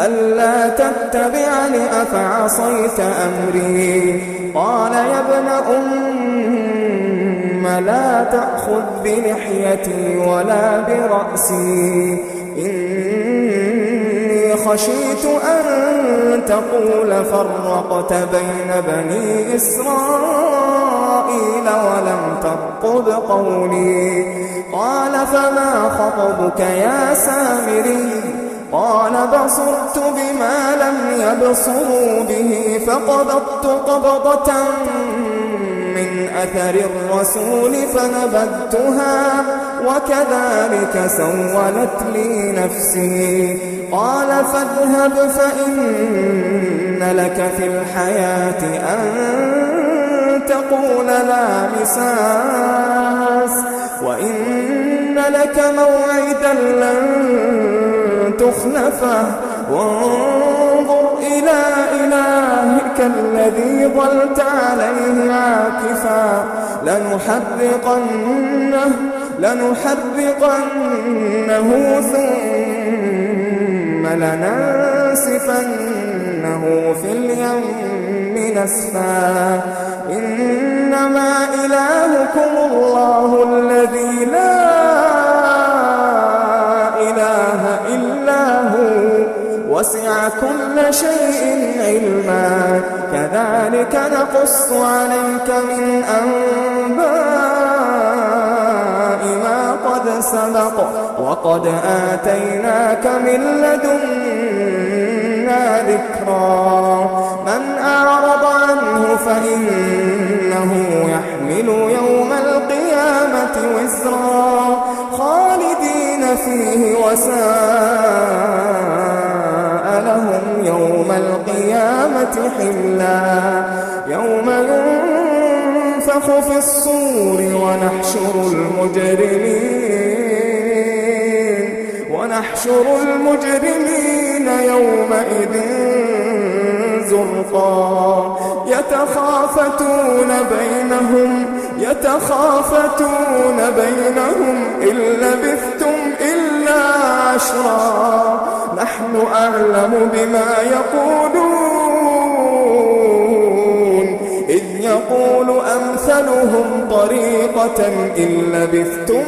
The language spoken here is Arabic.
ألا تتبعني أفعصيت أمري. قال يا ابن لا تأخذ بلحيتي ولا برأسي، إني خشيت أن تقول فرقت بين بني إسرائيل ولم ترقب قولي. قال فما خطبك يا سامري؟ قال بصرت بما لم يبصروا به فقبضت قبضة من أثر الرسول فنبذتها وكذلك سولت لي نفسي. قال فاذهب فإن لك في الحياة أن تقول لا مساس، وإن لك موعدا لن تخلفه، وانظر إلى إلهك الذي ظلت عليه عاكفا لنحرقنه ثم لننسفنه في اليم نسفا. إنما إلهكم الله الذي لا إله إلا هو وسع كل شيء علما. كذلك نقص عليك من أنباء ما قد سبق وقد آتيناك من لدنا ذكرا. من أعرض عنه فإنه يحمل يوم القيامة وزرا خالدين فيه وساء لهم يوم القيامة حملا. يوم ينفخ في الصور ونحشر المجرمين يومئذ زرقا. يتخافتون بينهم إن لبثتم إلا عشرا. نحن أعلم بما يقولون إذ يقول أمثلهم طريقة إن لبثتم